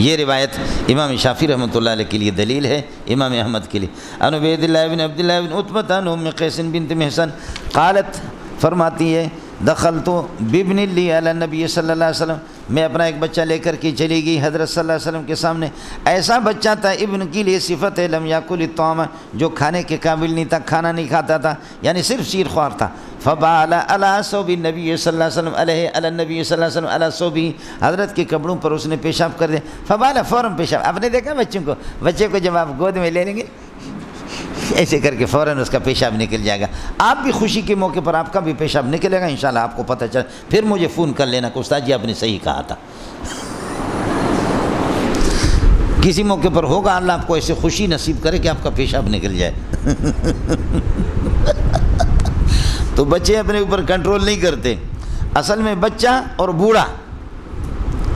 یہ روایت امام شافعی رحمۃ اللہ علیہ کے لیے دلیل ہے، امام احمد کے لیے۔ عن عبید اللہ بن عبد اللہ بن عتبہ عن ام قیس بنت محصن قالت، فرماتی ہے دخلت بابن لی علی النبی صلی اللہ علیہ وسلم، میں اپنا ایک بچہ لے کر کے چلی گئی حضرت صلی اللہ علیہ وسلم کے سامنے۔ ایسا بچہ تھا ابن کی لیے صفت ہے لم یاکل الطعام، جو کھانے کے قابل نہیں تھا، کھانا نہیں کھاتا تھا، یعنی صرف شیر خوار تھا۔ فبال علی ثوب النبی صلی اللہ علیہ وسلم علیہ علی النبی صلی اللہ علیہ وسلم علی ثوبہ، حضرت کے کپڑوں پر اس نے پیشاب کر دیا۔ فبال، فوراً پیشاب۔ آپ نے دیکھا بچوں کو، بچے کو جب آپ گود میں لے لیں گے ایسے کر کے فوراً اس کا پیشاب نکل جائے گا۔ آپ بھی خوشی کے موقع پر آپ کا بھی پیشاب نکلے گا انشاءاللہ، آپ کو پتہ چل، پھر مجھے فون کر لینا کہ استاد جی آپ نے صحیح کہا تھا۔ کسی موقع پر ہوگا اللہ آپ کو ایسے خوشی نصیب کرے کہ آپ کا پیشاب نکل جائے۔ تو بچے اپنے اوپر کنٹرول نہیں کرتے، اصل میں بچہ اور بوڑھا،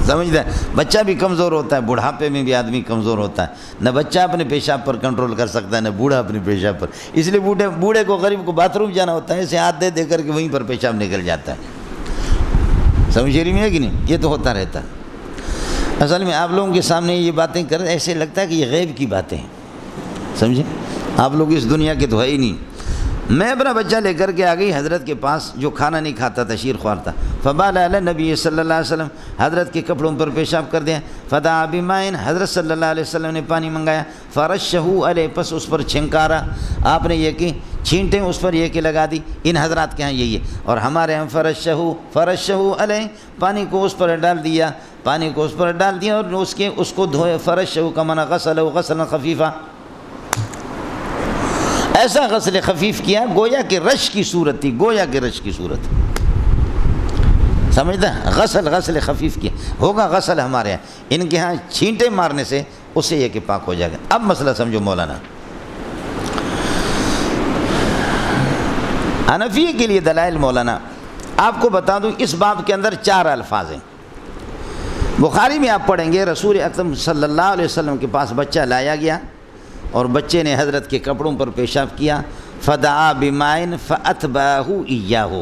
سمجھتا ہے، بچہ بھی کمزور ہوتا ہے، بڑھاپے میں بھی آدمی کمزور ہوتا ہے، نہ بچہ اپنے پیشاب پر کنٹرول کر سکتا ہے نہ بوڑھا اپنے پیشاب پر، اس لیے بوڑھے کو غریب کو باتھ روم جانا ہوتا ہے، اسے ہاتھ دے کر کے وہیں پر پیشاب نکل جاتا ہے۔ سمجھ رہی میں ہے کہ نہیں؟ یہ تو ہوتا رہتا ہے۔ اصل میں آپ لوگوں کے سامنے یہ باتیں کر ایسے لگتا ہے کہ یہ غیب کی باتیں ہیں، سمجھے، آپ لوگ اس دنیا کے تو ہے ہی نہیں۔ میں اپنا بچہ لے کر کے آ گئی حضرت کے پاس جو کھانا نہیں کھاتا تھا، شیر خوار تھا۔ فبال علی نبی صلی اللہ علیہ وسلم، حضرت کے کپڑوں پر پیشاب کر دیا۔ فدعا بماء، حضرت صلی اللہ علیہ وسلم نے پانی منگایا۔ فرشہ علیہ، پس اس پر چھنکارا، آپ نے یہ کہ چھینٹیں اس پر یہ کہ لگا دی، ان حضرات کے ہاں یہی ہے، اور ہمارے ہاں فرشہ علیہ، پانی کو اس پر ڈال دیا، پانی کو اس پر ڈال دیا اور اس کو دھوئے۔ فرشہ کا معنی غسلہ غسلا خفیفا، ایسا غسل خفیف کیا گویا کہ رش کی صورت تھی، گویا کہ رش کی صورت، سمجھتا ہے، غسل خفیف کیا ہوگا غسل ہمارے یہاں، ان کے ہاں چھینٹے مارنے سے اس سے یہ کہ پاک ہو جائے گا۔ اب مسئلہ سمجھو مولانا، حنفیہ کے لیے دلائل مولانا آپ کو بتا دوں، اس باب کے اندر 4 الفاظ ہیں۔ بخاری میں آپ پڑھیں گے رسول اکرم صلی اللہ علیہ وسلم کے پاس بچہ لایا گیا اور بچے نے حضرت کے کپڑوں پر پیشاب کیا۔ فدعا بماء فاتبعہ ایاہ،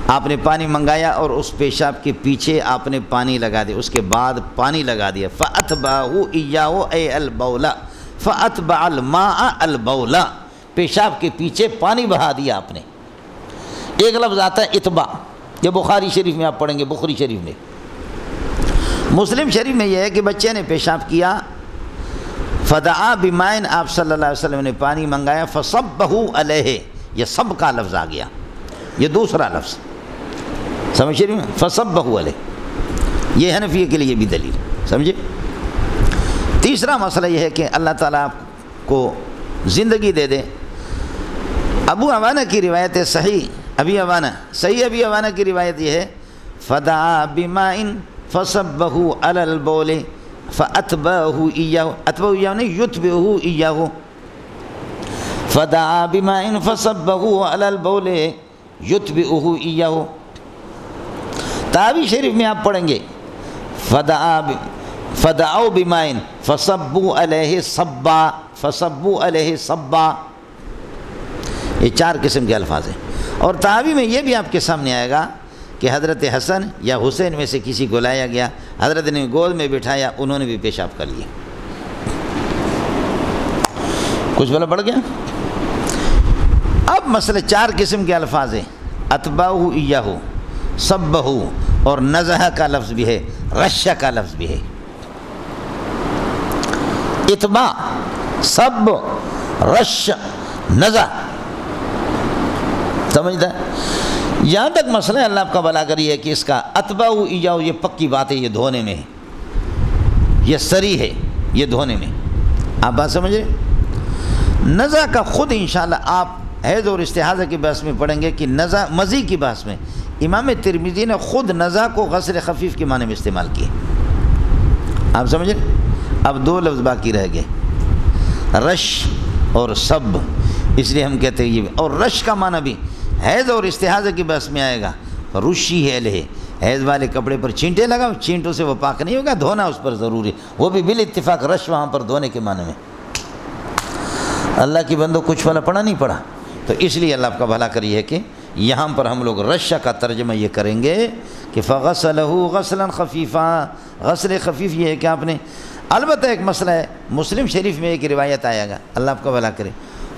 آپ نے پانی منگایا اور اس پیشاب کے پیچھے آپ نے پانی لگا دیا، اس کے بعد پانی لگا دیا۔ فاتبعہ ایاہ اے البولا، فاتبع الماء البولا، پیشاب کے پیچھے پانی بہا دیا آپ نے۔ ایک لفظ آتا ہے اتباع، یہ بخاری شریف میں آپ پڑھیں گے، بخاری شریف میں۔ مسلم شریف میں یہ ہے کہ بچے نے پیشاب کیا، فدعا بماء، آپ صلی اللہ علیہ وسلم نے پانی منگایا، فصبہ علیہ، یہ سب کا لفظ آ گیا، یہ دوسرا لفظ، سمجھ رہے ہیں، فصبہ علیہ، یہ حنفیہ کے لیے بھی دلیل، سمجھے۔ تیسرا مسئلہ یہ ہے کہ اللہ تعالیٰ آپ کو زندگی دے دے۔ ابو عوانہ کی روایت ہے، صحیح ابی عوانہ کی روایت یہ ہے، فدعا بماء فصبہ علی البول فاتبعہ ایاہ، اتبعہ ایاہ نہیں، یتبعہ ایاہ، فدعا بماء فصبہ علی البول یتبعہ ایاہ۔ تاوی شریف میں آپ پڑھیں گے، فدعوا بماء فصبوا علیہ صبا، فصبوا علیہ صبا، یہ 4 قسم کے الفاظ ہیں۔ اور تاوی میں یہ بھی آپ کے سامنے آئے گا کہ حضرت حسن یا حسین میں سے کسی کو لایا گیا، حضرت نے گود میں بٹھایا، انہوں نے بھی پیشاب کر لیا۔ کچھ بلا بڑھ گیا؟ اب مسئلہ 4 قسم کے الفاظ ہیں، اتبعہ ایاہ، صبہ، اور نزہ کا لفظ بھی ہے، رشہ کا لفظ بھی ہے۔ اتباع، صب، رش، نزہ، سمجھتا ہے؟ یہاں تک مسئلہ اللہ آپ کا بھلا کری ہے کہ اس کا اتبعہ ایاہ، یہ پکی بات ہے، یہ دھونے میں ہے، یہ سری ہے، یہ دھونے میں، آپ بات سمجھ رہے؟ نزع کا خود انشاءاللہ آپ حیض اور استحاضہ کی بحث میں پڑھیں گے کہ نزع مزی کی بحث میں امام ترمذی نے خود نزع کو غسل خفیف کے معنی میں استعمال کیے، آپ سمجھیں؟ اب 2 لفظ باقی رہ گئے، رش اور سب، اس لیے ہم کہتے ہیں یہ. اور رش کا معنی بھی حیض اور استحاضہ کی بحث میں آئے گا. رشی ہے لے، حیض والے کپڑے پر چینٹے لگاؤ، چینٹوں سے وہ پاک نہیں ہوگا، دھونا اس پر ضروری، وہ بھی بالاتفاق رش وہاں پر دھونے کے معنی میں. اللہ کی بندو کچھ والا پڑھا نہیں پڑھا، تو اس لیے اللہ آپ کا بھلا کریے کہ یہاں پر ہم لوگ رش کا ترجمہ یہ کریں گے کہ فغسلہ غسلا خفیفا. غسل خفیف یہ ہے کہ آپ نے، البتہ ایک مسئلہ ہے، مسلم شریف میں ایک روایت آئے گا، اللہ آپ کا بھلا کرے،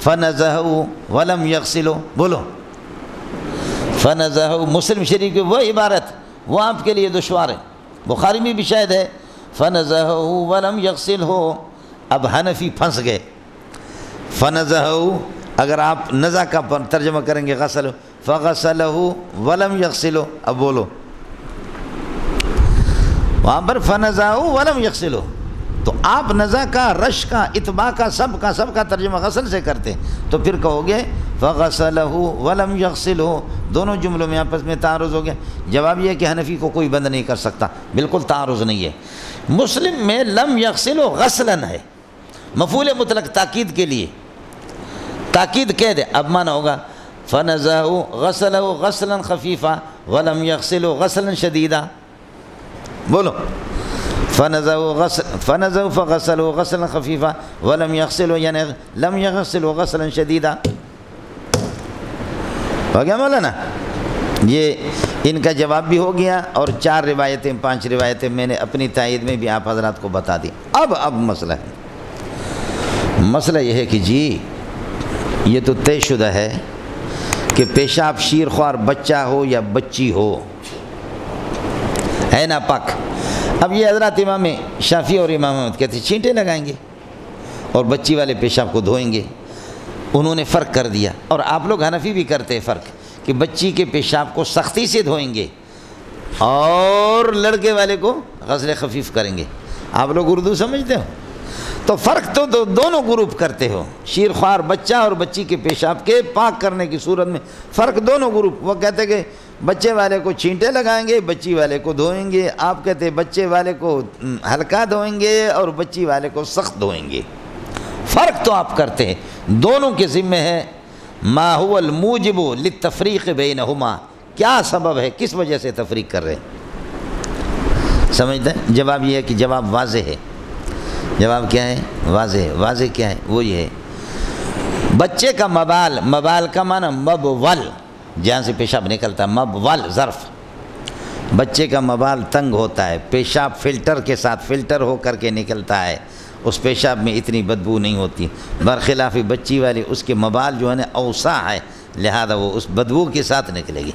فنزہو ولم یغسلو. بولو فنزہو، مسلم شریف کی وہ عبارت وہ آپ کے لیے دشوار ہے، بخاری میں بھی شاید ہے فنزہو ولم یغسلہو. اب حنفی پھنس گئے. فنزہو اگر آپ نزع کا ترجمہ کریں گے غسل، فغسلہ ولم یغسلو. اب بولو وہاں پر فنزہو ولم یغسلو، تو آپ نزع کا، رش کا، اتباع کا، سب کا ترجمہ غسل سے کرتے، تو پھر کہو گے فغسلہ ولم یغسلہ. دونوں جملوں میں آپس میں تعارض ہو گیا. جواب یہ ہے کہ حنفی کو کوئی بند نہیں کر سکتا، بالکل تعارض نہیں ہے. مسلم میں لم یغسلہ غسلاً ہے، مفعول مطلق تاکید کے لیے، تاکید کہہ دے. اب معنی ہوگا فنزہ غسلہ غسلا خفیفا ولم یغسلہ غسلا شدیدا. بولو فنزہ فغسلہ غسلا خفیفا ولم یغسلہ، یعنی لم یغسلہ غسلا شدیدا. ہو گیا مولانا؟ یہ ان کا جواب بھی ہو گیا، اور 4 روایتیں 5 روایتیں میں نے اپنی تائید میں بھی آپ حضرات کو بتا دی. اب مسئلہ ہے، مسئلہ یہ ہے کہ جی یہ تو طے شدہ ہے کہ پیشاب شیرخوار بچہ ہو یا بچی ہو ہے ناپاک. اب یہ حضرات امام شافعی اور امام احمد کہتے ہیں چینٹے لگائیں گے اور بچی والے پیشاب کو دھوئیں گے. انہوں نے فرق کر دیا، اور آپ لوگ حنفی بھی کرتے ہیں فرق، کہ بچی کے پیشاب کو سختی سے دھوئیں گے اور لڑکے والے کو غسل خفیف کریں گے. آپ لوگ اردو سمجھتے ہو، تو فرق تو دونوں گروپ کرتے ہو، شیرخوار بچہ اور بچی کے پیشاب کے پاک کرنے کی صورت میں فرق دونوں گروپ. وہ کہتے کہ بچے والے کو چینٹے لگائیں گے، بچی والے کو دھوئیں گے. آپ کہتے ہیں بچے والے کو ہلکا دھوئیں گے اور بچی والے کو سخت دھوئیں گے. فرق تو آپ کرتے ہیں، دونوں کے ذمہ ہے ما هو الموجب للتفریق بینہما. کیا سبب ہے، کس وجہ سے تفریق کر رہے ہیں؟ سمجھتے ہیں؟ جواب یہ ہے کہ جواب واضح ہے. جواب کیا ہے؟ واضح ہے. واضح کیا ہے؟ وہ یہ ہے بچے کا مبال کا معنی مبول، جہاں سے پیشاب نکلتا ہے، مبول ظرف. بچے کا مبال تنگ ہوتا ہے، پیشاب فلٹر کے ساتھ فلٹر ہو کر کے نکلتا ہے، اس پیشاب میں اتنی بدبو نہیں ہوتی. برخلاف بچی والی، اس کے مبال جو ہے نا اوسع ہے، لہذا وہ اس بدبو کے ساتھ نکلے گی.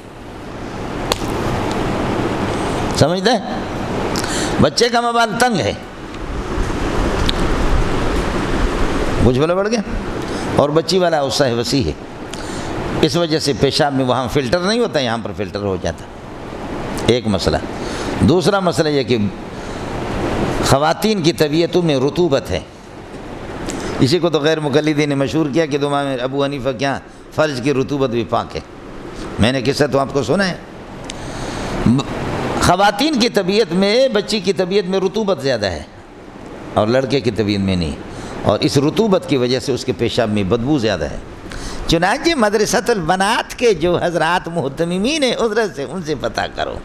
سمجھتے ہیں؟ بچے کا مبال تنگ ہے، بوجھ بلا بڑھ گیا، اور بچی والا اوسع ہے، وسیع ہے. اس وجہ سے پیشاب میں وہاں فلٹر نہیں ہوتا، یہاں پر فلٹر ہو جاتا. ایک مسئلہ. دوسرا مسئلہ یہ کہ خواتین کی طبیعتوں میں رطوبت ہے. اسی کو تو غیر مقلدین نے مشہور کیا کہ امام ابو حنیفہ کیا فرج کی رطوبت بھی پاک ہے. میں نے قصہ تو آپ کو سنا ہے. خواتین کی طبیعت میں، بچی کی طبیعت میں رطوبت زیادہ ہے اور لڑکے کی طبیعت میں نہیں، اور اس رطوبت کی وجہ سے اس کے پیشاب میں بدبو زیادہ ہے. چنانچہ مدرسۃ البنات کے جو حضرات محتممین ہیں حضرت سے ان سے پتہ کرو.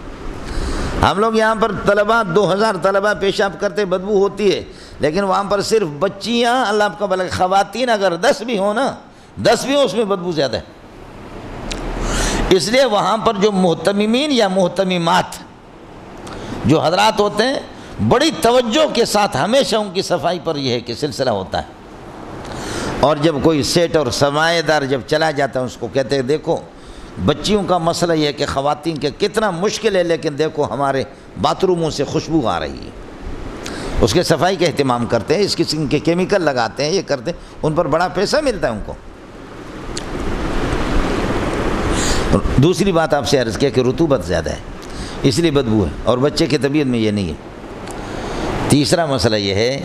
ہم لوگ یہاں پر طلباء 2000 طلباء پیشاب کرتے، بدبو ہوتی ہے، لیکن وہاں پر صرف بچیاں، اللہ آپ کا بھلا، خواتین اگر 10 بھی ہوں نا، 10 بھی ہوں، اس میں بدبو زیادہ ہے. اس لیے وہاں پر جو محتممین یا محتممات جو حضرات ہوتے ہیں، بڑی توجہ کے ساتھ ہمیشہ ان کی صفائی پر یہ ہے کہ سلسلہ ہوتا ہے. اور جب کوئی سیٹ اور سرمایہ دار جب چلا جاتا ہے، اس کو کہتے ہیں دیکھو بچیوں کا مسئلہ یہ ہے کہ خواتین کے کتنا مشکل ہے، لیکن دیکھو ہمارے باتھ روموں سے خوشبو آ رہی ہے. اس کے صفائی کا اہتمام کرتے ہیں، اس قسم کے کیمیکل لگاتے ہیں، یہ کرتے ہیں، ان پر بڑا پیسہ ملتا ہے ان کو. دوسری بات آپ سے عرض کیا کہ رطوبت زیادہ ہے، اس لیے بدبو ہے، اور بچے کی طبیعت میں یہ نہیں ہے. تیسرا مسئلہ یہ ہے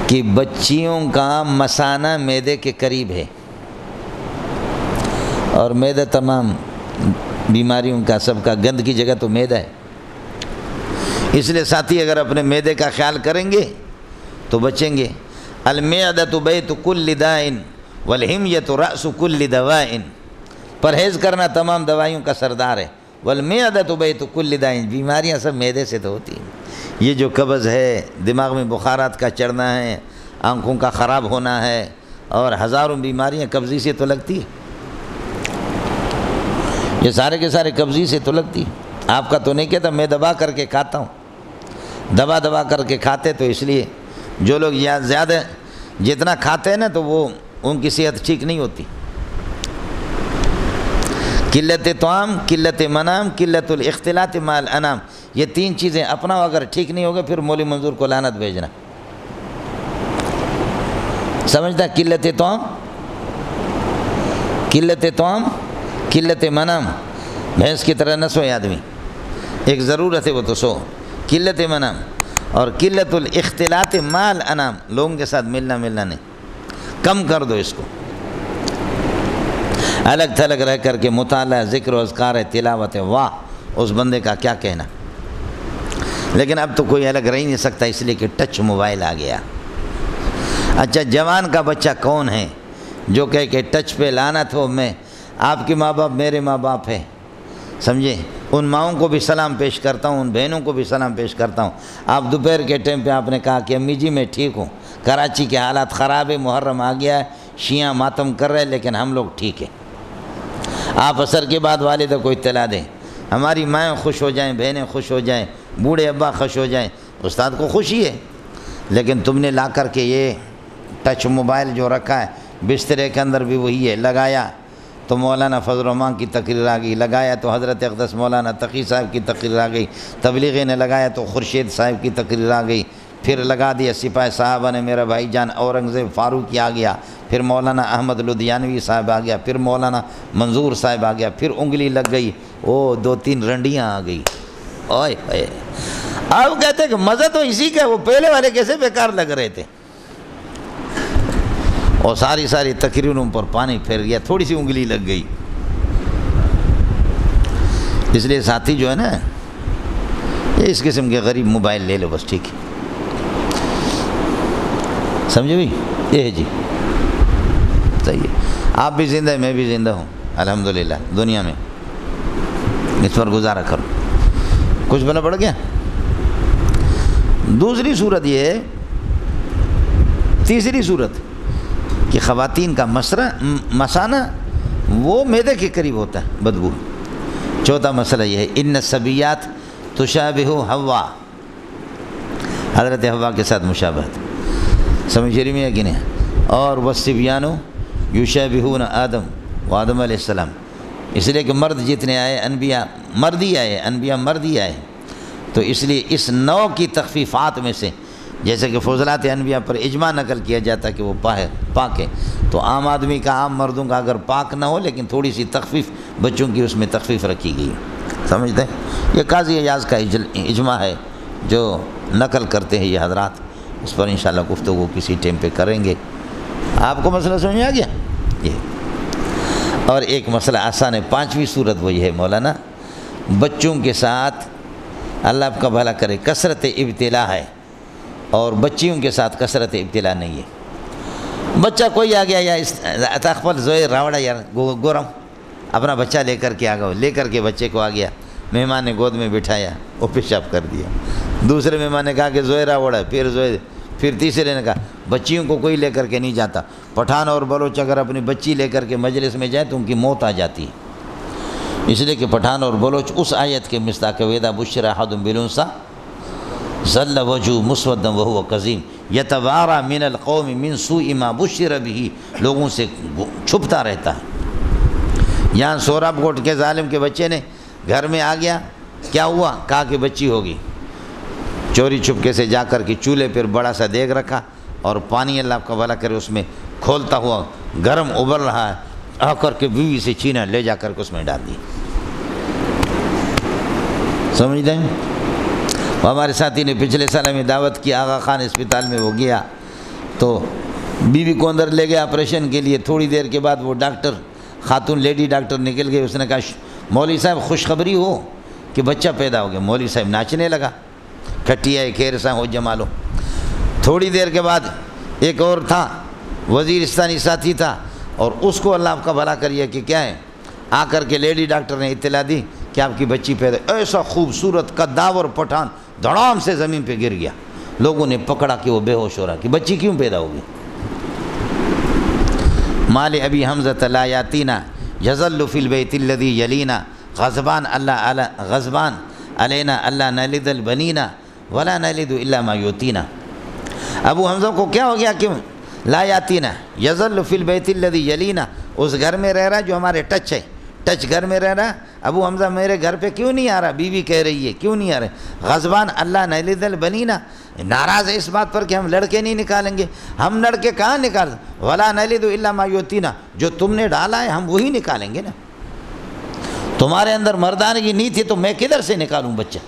کہ بچیوں کا مثانہ معدے کے قریب ہے، اور معدہ تمام بیماریوں کا، سب کا گند کی جگہ تو معدہ ہے. اس لیے ساتھی اگر اپنے معدے کا خیال کریں گے تو بچیں گے. المعدۃ بیت کل داء والحمیۃ رأس کل دواء، پرہیز کرنا تمام دوائیوں کا سردار ہے۔ والمعدۃ بیت کل داء، بیماریاں سب معدے سے تو ہوتی ہیں۔ یہ جو قبض ہے، دماغ میں بخارات کا چڑھنا ہے، آنکھوں کا خراب ہونا ہے، اور ہزاروں بیماریاں قبضی سے تو لگتی ہے، یہ سارے کے سارے قبضی سے تو لگتی ہے۔ آپ کا تو نہیں کہتا، میں دبا کر کے کھاتا ہوں، دبا کر کے کھاتے، تو اس لیے جو لوگ زیادہ جتنا کھاتے ہیں نا تو وہ ان کی صحت ٹھیک نہیں ہوتی۔ قلت طعام، قلت منام، قلت الاختلاط مع الانام، یہ تین چیزیں اپنا اگر ٹھیک نہیں ہوگا پھر مولوی منظور کو لعنت بھیجنا، سمجھتا؟ قلت طعام، قلت طعام، قلت منام، بھینس کی طرح نہ سوئے آدمی، ایک ضرورت ہے وہ تو سو، قلت منام، اور قلت الاختلاط مع الانام، لوگوں کے ساتھ ملنا نہیں، کم کر دو اس کو۔ الگ تھلگ رہ کر کے مطالعہ، ذکر و اذکار، تلاوت، واہ اس بندے کا کیا کہنا۔ لیکن اب تو کوئی الگ رہ ہی نہیں سکتا، اس لیے کہ ٹچ موبائل آ گیا۔ اچھا جوان کا بچہ کون ہے جو کہے کہ ٹچ پہ لعنت ہو، میں آپ کے ماں باپ میرے ماں باپ ہیں، سمجھے؟ ان ماؤں کو بھی سلام پیش کرتا ہوں، ان بہنوں کو بھی سلام پیش کرتا ہوں۔ آپ دوپہر کے ٹائم پہ آپ نے کہا کہ امی جی میں ٹھیک ہوں، کراچی کے حالات خراب ہے، محرم آ گیا ہے، شیعہ ماتم کر رہے لیکن ہم لوگ ٹھیک ہیں۔ آپ عصر کے بعد والدہ کو اطلاع دیں، ہماری مائیں خوش ہو جائیں، بہنیں خوش ہو جائیں، بوڑھے ابا خوش ہو جائیں، استاد کو خوشی ہے، لیکن تم نے لا کر کے یہ ٹچ موبائل جو رکھا ہے بسترے کے اندر بھی وہی ہے، لگایا تو مولانا فضل الرحمان کی تقریر آ گئی، لگایا تو حضرت اقدس مولانا تقی صاحب کی تقریر آ گئی، تبلیغی نے لگایا تو خورشید صاحب کی تقریر آ گئی، پھر لگا دیا سپاہی صاحبہ نے میرا بھائی جان اورنگزیب فاروقی آ گیا، پھر مولانا احمد لدھیانوی صاحب آ گیا، پھر مولانا منظور صاحب آ گیا، پھر انگلی لگ گئی، او 2-3 رنڈیاں آ گئی، اوئے ہوئے۔ آپ کہتے ہیں کہ مزہ تو اسی کا ہے، وہ پہلے والے کیسے بیکار لگ رہے تھے، اور ساری تقریروں پر پانی پھیر گیا، تھوڑی سی انگلی لگ گئی۔ اس لیے ساتھی جو ہے نا، یہ اس قسم کے غریب موبائل لے لو بس، ٹھیک ہے، سمجھے بھائی؟ یہ ہے جی، صحیح ہے، آپ بھی زندہ ہیں، میں بھی زندہ ہوں الحمدللہ، دنیا میں اس پر گزارا کرو، کچھ بنا پڑ گیا۔ دوسری صورت یہ ہے، تیسری صورت کہ خواتین کا مثانہ وہ معدے کے قریب ہوتا ہے، بدبو۔ چوتھا مسئلہ یہ ہے، ان الصبیات تشابہ حوا، حضرت حوا کے ساتھ مشابہت، سمجھ رہی میں کہ نہیں؟ اور والصبیان یشابہون آدم و آدم علیہ السلام، اس لیے کہ مرد جتنے آئے انبیاء مرد ہی آئے، تو اس لیے اس نوع کی تخفیفات میں سے، جیسے کہ فضلات انبیاء پر اجماع نقل کیا جاتا ہے کہ وہ پاک ہے، تو عام آدمی کا، عام مردوں کا اگر پاک نہ ہو لیکن تھوڑی سی تخفیف بچوں کی اس میں تخفیف رکھی گئی، سمجھتے ہیں؟ یہ قاضی اعجاز کا اجماع ہے جو نقل کرتے ہیں یہ حضرات، اس پر انشاءاللہ گفتگو کسی ٹائم پہ کریں گے۔ آپ کو مسئلہ سمجھ آ گیا؟ یہ اور ایک مسئلہ آسان ہے، 5ویں صورت وہ یہ ہے مولانا، بچوں کے ساتھ اللہ آپ کا بھلا کرے کثرت ابتلا ہے، اور بچیوں کے ساتھ کثرت ابتلا نہیں ہے۔ بچہ کوئی آ گیا، یا تخفل زوئے راوڑا یار گورم، اپنا بچہ لے کر کے آ گیا، لے کر کے بچے کو آ گیا، مہمان نے گود میں بٹھایا، وہ پیشاب کر دیا، دوسرے مہمان نے کہا کہ زوئے راوڑا، پھر تیسرے نے کہا، بچیوں کو کوئی لے کر کے نہیں جاتا، پٹھان اور بلوچ اگر اپنی بچی لے کر کے مجلس میں جائے تو ان کی موت آ جاتی ہے، اس لیے کہ پٹھان اور بلوچ اس آیت کے مصداق ویدہ بشر احدهم بالانثى ظل وجهه مسودا وهو كظيم يتوارى من القوم من سوء ما بشر به، لوگوں سے چھپتا رہتا ہے۔ یہاں سوراب کوٹ کے ظالم کے بچے نے گھر میں آ گیا، کیا ہوا؟ کہا کہ بچی ہوگی، چوری چھپکے سے جا کر کے چولہے پر بڑا سا دیگ رکھا، اور پانی اللہ کا بھلا کرے اس میں کھولتا ہوا گرم ابل رہا ہے، آ کر کے بیوی سے چھینا، لے جا کر کے اس میں ڈال دی، سمجھتے ہیں؟ ہمارے ساتھی نے پچھلے سال میں دعوت کی، آغا خان اسپتال میں وہ گیا تو بیوی کو اندر لے گیا آپریشن کے لیے، تھوڑی دیر کے بعد وہ ڈاکٹر، خاتون لیڈی ڈاکٹر نکل گئی، اس نے کہا مولوی صاحب خوشخبری ہو کہ بچہ پیدا ہو گیا۔ مولوی صاحب ناچنے لگا، کھٹیا کھیر سا ہو جمالو۔ تھوڑی دیر کے بعد ایک اور تھا وزیرستانی ساتھی تھا، اور اس کو اللہ کا بھلا کریے کہ کیا ہے، آ کر کے لیڈی ڈاکٹر نے اطلاع دی کہ آپ کی بچی پیدا، ایسا خوبصورت قداور پٹھان دھڑام سے زمین پہ گر گیا، لوگوں نے پکڑا کہ وہ بے ہوش ہو رہا کہ بچی کیوں پیدا ہوگی۔ مال ابی حمزۃ لا یاتینا یظل فی البیت الذی یلینا غضبان علینا اللہ نلد البنینا ولا نلد الا ما یوتینا۔ ابو حمزہ کو کیا ہو گیا کہ لا یاتینا یظل فی البیت الذی یلینا، اس گھر میں رہ رہا جو ہمارے ٹچ ہے، ٹچ گھر میں رہ رہا، ابو حمزہ میرے گھر پہ کیوں نہیں آ رہا، بیوی کہہ رہی ہے کیوں نہیں آ رہے، غضبان اللہ نلد البنینا، ناراض ہے اس بات پر کہ ہم لڑکے نہیں نکالیں گے، ہم لڑکے کہاں نکال، ولا نلد الا ما یوتینا، جو تم نے ڈالا ہے ہم وہی نکالیں گے نا، تمہارے اندر مردانگی نہیں تھی تو میں کدھر سے نکالوں بچہ،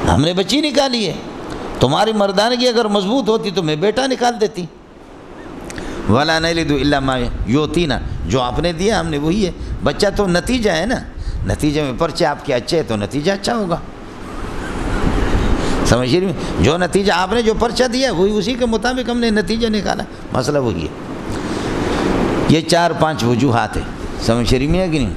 ہم نے بچی نکالی ہے، تمہاری مردانگی اگر مضبوط ہوتی تو میں بیٹا نکال دیتی، ولا نلد الا ما یوتینا، جو آپ نے دیا ہم نے وہی ہے، بچہ تو نتیجہ ہے نا، نتیجے میں پرچے آپ کے اچھے ہیں تو نتیجہ اچھا ہوگا، سمجھ رہے ہیں، جو نتیجہ آپ نے جو پرچہ دیا وہی اسی کے مطابق ہم نے نتیجہ نکالا، مسئلہ وہی ہے۔ یہ 4-5 وجوہات ہیں، سمجھ رہی ہیں کہ نہیں؟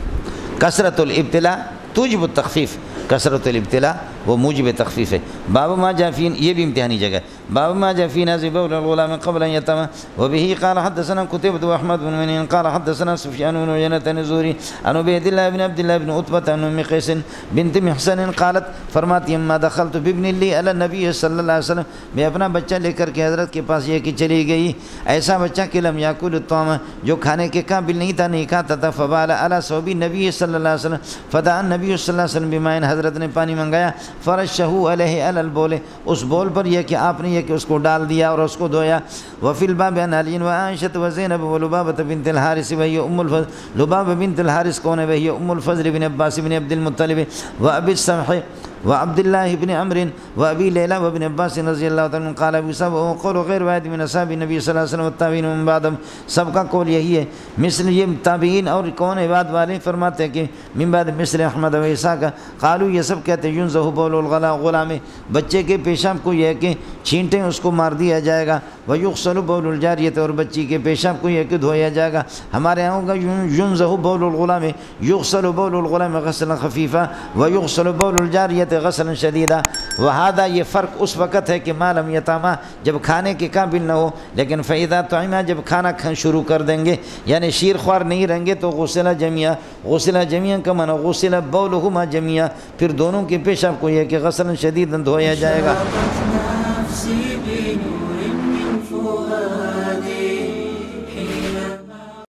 کثرت الابتلاء توجب التخفیف، کثرت الابتلاء وہ موجب تخفیف ہے۔ باب ما جاء فی، یہ بھی امتحانی جگہ ہے، باب ما جاء فی نزع بول الغلام قبل ان يتم وبه قال حدثنا قتيبة واحمد بن منين قال حدثنا سفيان بن عيينة الزهري عن عبيد الله بن عبد الله بن عتبة عن ام قيس بنت محصن قالت، فرماتی اما دخلت بابن لی علی النبی صلی اللہ علیہ وسلم، میں اپنا بچہ لے کر کے حضرت کے پاس یہ کہ چلی گئی، ایسا بچہ کہ لم یاکل الطعام، جو کھانے کے قابل نہیں تھا، نہیں کھاتا تھا، فبال علی ثوب النبی صلی اللہ علیہ وسلم فدعا النبی صلی اللہ علیہ وسلم بماء، حضرت نے پانی منگایا، فرشہ علیہ علی البول، اس بول پر یہ کہ آپ نے یہ کہ اس کو ڈال دیا اور اس کو دھویا۔ وفی الباب عن علی وعائشة وزینب ولبابة بنت الحارث وہی ام الفضل، لبابہ بنت الحارث کون ہے؟ وہی ام الفضل بن عباس بن عبد المطلب وابی السمح وعبد اللہ بن عمرو وابی لیلہ وابن عباس رضی اللہ تعالیٰ عنہ قال ابو صاحب وقول غیر واحد من اصحاب نبی صلی اللہ علیہ وسلم والتابعین من بعدهم، سب کا قول یہی ہے، مثل یہ تابعین اور کون ہے بعد والے فرماتے ہیں کہ من بعد مثل احمد و اسحاق قالوا، یہ سب کہتے ہیں ينزح بول الغلام، بچے کے پیشاب کو یہ کہ چھینٹیں اس کو مار دیا جائے گا، ويغسل بول الجاریۃ، اور بچی کے پیشاب کو یہ کہ دھویا جائے گا، ہمارے یہاں ہوگا ينزح بول الغلام يغسل بول الغلام غسلا خفیفا ويغسل بول الجاریۃ غسلا شدیدا، وہذا یہ فرق اس وقت ہے کہ ما لم یتاما، جب کھانے کے قابل نہ ہو، لیکن فاذا طعما، جب کھانا شروع کر دیں گے یعنی شیر خوار نہیں رہیں گے تو غسل جميعا، غسل جميعا کا معنی غسل بولهما جميعا، پھر دونوں کے پیشاب کو یہ کہ غسلا شدیدا دھویا جائے گا۔